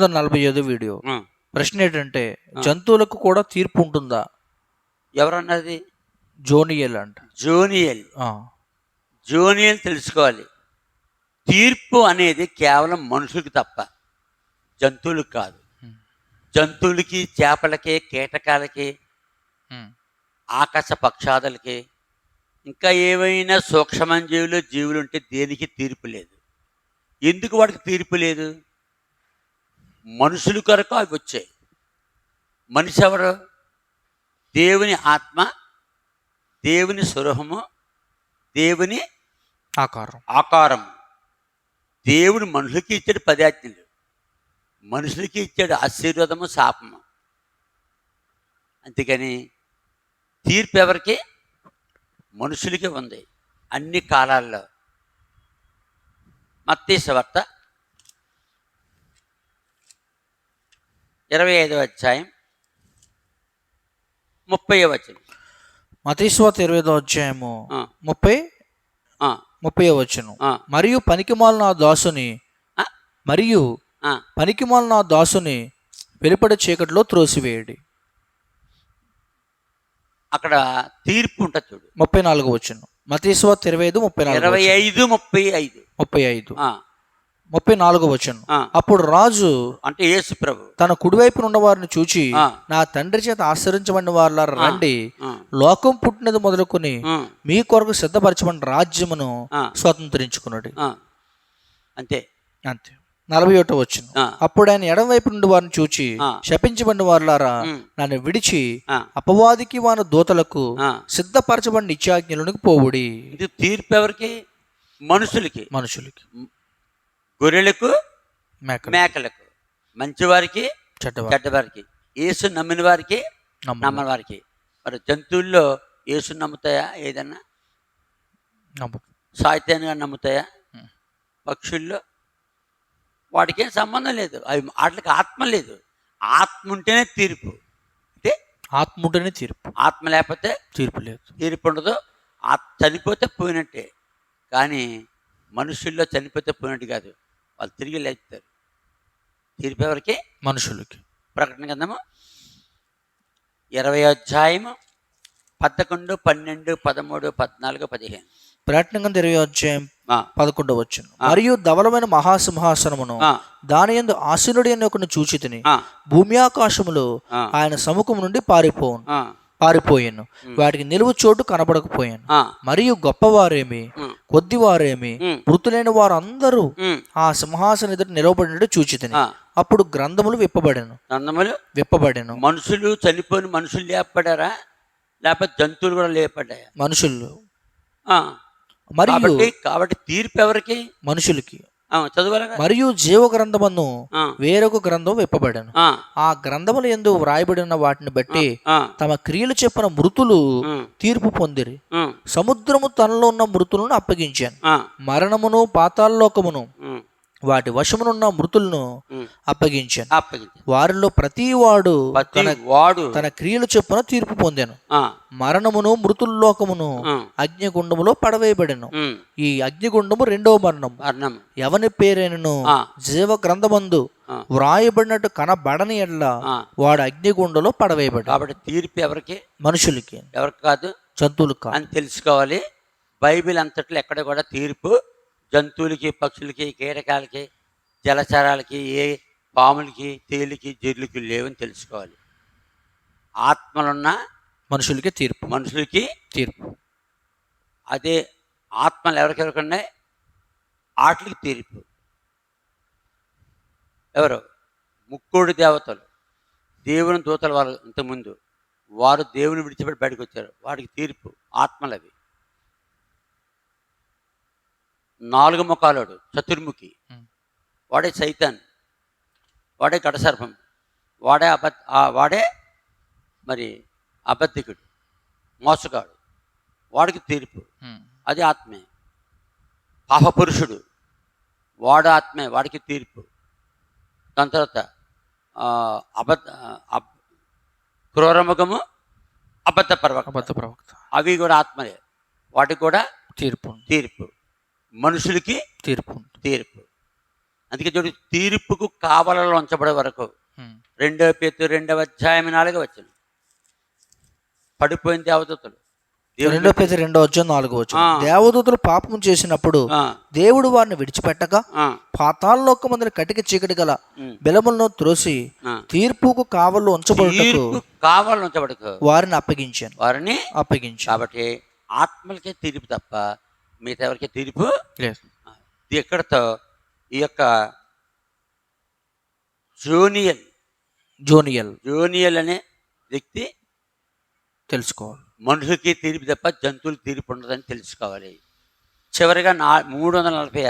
1945 video. ప్రశ్న ఏంటంటే, జంతువులకు కూడా తీర్పు ఉంటుందా? ఎవరన్నది? జోనియల్ అంట. జోనియల్ తెలుసుకోవాలి. తీర్పు అనేది కేవలం మనుషులకి తప్ప జంతువులకు కాదు. జంతువులకి, చేపలకి, కీటకాలకి, ఆకాశ పక్షాదులకి, ఇంకా ఏవైనా సూక్ష్మజీవులు జీవులు ఉంటే దేనికి తీర్పు లేదు. ఎందుకు వాడికి తీర్పు లేదు? మనుషుల కొరకు అవి వచ్చాయి. మనిషి ఎవరు? దేవుని ఆత్మ, దేవుని స్వరూపము, దేవుని ఆకారం. దేవుని మనుషులకి ఇచ్చాడు 10 ఆజ్ఞలు, మనుషులకి ఇచ్చాడు ఆశీర్వాదము, శాపము. అందుకని తీర్పు ఎవరికి? మనుషులకి ఉంది అన్ని కాలాల్లో. మత్తయి సువార్త 25వ అధ్యాయం 30వ వచనం. మత్తయి సువార్త 25వ అధ్యాయము 30వ వచనం. మరియు పనికిమాలిన నా దాసుని వెలుపడి చీకటిలో త్రోసివేయడి. అక్కడ తీర్పు ఉంటుంది చూడు. 34వ వచనం. మత్తయి సువార్త 25:35. 34వ వచనం. అప్పుడు రాజు, అంటే యేసు ప్రభు, తన కుడివైపు ఉన్న వారిని చూచి, నా తండ్రి చేత ఆశ్రయించబడిన వారులారా రండి, లోకం పుట్టినది మొదలుకొని మీ కొరకు సిద్ధపరచబడిన రాజ్యమును స్వతంత్రించుకున్నాడు. అంతే. 41వ వచనం. అప్పుడు ఆయన ఎడమ వైపు నుండి వారిని చూచి, శపించబడిన వారులారా నన్ను విడిచి అపవాదికి వాని దూతలకు సిద్ధపరచబడిన నిత్యాజ్ఞలకు పోవుడి. ఇది తీర్పు ఎవరికి? మనుషులకి. గొర్రెలకు, మేకలకు, మంచివారికి, చెడ్డవారికి, యేసు నమ్మిన వారికి, నమ్మని వారికి. మరి జంతువుల్లో యేసు నమ్ముతాయా? ఏదన్నా సాయితేనుగా నమ్ముతాయా? పక్షుల్లో వాటికి ఏం సంబంధం లేదు. అవి వాటికి ఆత్మ లేదు. ఆత్మ ఉంటేనే తీర్పు. అంటే ఆత్మ ఉంటేనే తీర్పు. ఆత్మ లేకపోతే తీర్పు లేదు. తీర్పు ఉండదు. చనిపోతే పోయినట్టే. కానీ మనుషుల్లో చనిపోతే పోయినట్టు కాదు, వాళ్ళు తిరిగి లేస్తారు. తీర్పు ఎవరికి? మనుషులకి. ప్రకటన గ్రంథము 20వ అధ్యాయము 11, 12, 13, 14, 15. ప్రకటన గ్రంథం 20వ అధ్యాయం 11వ వచనం. మరియు ధవలమైన మహాసింహాసనమును దాని యందు ఆసీనుడు అని ఒకని చూచితిని. భూమి ఆకాశములు ఆయన సముఖం నుండి పారిపోయాను. వాటికి నిలువు చోటు కనబడకపోయాను. మరియు గొప్పవారేమి, కొద్దివారేమి, మృతులైన వారు అందరూ ఆ సింహాసన ఎదుట నిలవబడినట్టు చూచితిని. అప్పుడు గ్రంథములు విప్పబడెను. మనుషులు చనిపోయిన మనుషులు లేపబడారా? లేకపోతే జంతువులు కూడా లేపబడ్డాయా? మనుషులు. కాబట్టి తీర్పు ఎవరికి? మనుషులకి. చదువు. మరియు జీవ గ్రంథమును వేరొక గ్రంథం విప్పబడను. ఆ గ్రంథముల యందు వ్రాయబడిన వాటిని బట్టి తమ క్రియలు చెప్పిన మృతులు తీర్పు పొందిరి. సముద్రము తనలో ఉన్న మృతులను అప్పగించాను. మరణమును, పాతాళలోకమును, వాటి వశమునున్న మృతులను అప్పగించాను. వారిలో ప్రతి వాడు తన క్రియలు చొప్పున తీర్పు పొందాను. మరణమును, మృతుల్లోకమును అగ్నిగుండములో పడవేయబడెను. ఈ అగ్నిగుండము 2వ మరణం. ఎవని పేరైనను జీవ గ్రంథమందు వ్రాయబడినట్టు కనబడని ఎడ్ల వాడు అగ్నిగుండలో పడవేయబడ్డాడు. కాబట్టి తీర్పు ఎవరికి? మనుషులకి. ఎవరికి కాదు, జంతువులకు అని తెలుసుకోవాలి. బైబిల్ అంతట్లో ఎక్కడ కూడా తీర్పు జంతువులకి, పక్షులకి, కీటకాలకి, జలచరాలకి, ఏ పాములకి, తేలికి, జెర్లకి లేవని తెలుసుకోవాలి. ఆత్మలున్న మనుషులకి తీర్పు. అదే ఆత్మలు ఎవరికెవరికి ఉన్నాయి? ఆటలకి తీర్పు. ఎవరు? ముక్కోడి దేవతలు, దేవుని దూతలు. వాళ్ళు ఇంతకుముందు వారు దేవుని విడిచిపెట్టి బయటకు వచ్చారు. వాడికి తీర్పు ఆత్మలవి. 4 ముఖాలోడు, చతుర్ముఖి, వాడే సైతాన్, వాడే ఘటసర్పం, వాడే మరి అబద్ధికుడు, మోసగాడు. వాడికి తీర్పు. అది ఆత్మే. పాపపురుషుడు, వాడు ఆత్మే, వాడికి తీర్పు. దాని తర్వాత క్రూరముఖము, అబద్ధ ప్రవక్త, అవి కూడా ఆత్మలే. వాటికి కూడా తీర్పు. మనుషులకి తీర్పు. అందుకే చూడు, తీర్పుకు కావలలో ఉంచబడే వరకు 2 పేతురు 2:4 పడిపోయిన దేవదూతలు 2 పేతురు 2:4 దేవదూతలు పాపం చేసినప్పుడు దేవుడు వారిని విడిచిపెట్టక పాతాళలోకమందున కటిక చీకటి గల బెలములను త్రోసి తీర్పుకు కావల్లో ఉంచబడకు వారిని అప్పగించాను. కాబట్టి ఆత్మలకే తీర్పు తప్ప మిగతా ఎవరికే తీర్పు లేదు. ఎక్కడతో ఈ యొక్క జోనియల్ అనే వ్యక్తి తెలుసుకోవాలి. మనుషులకి తీర్పు తప్ప జంతువులు తీర్పు ఉండదని తెలుసుకోవాలి. చివరిగా 346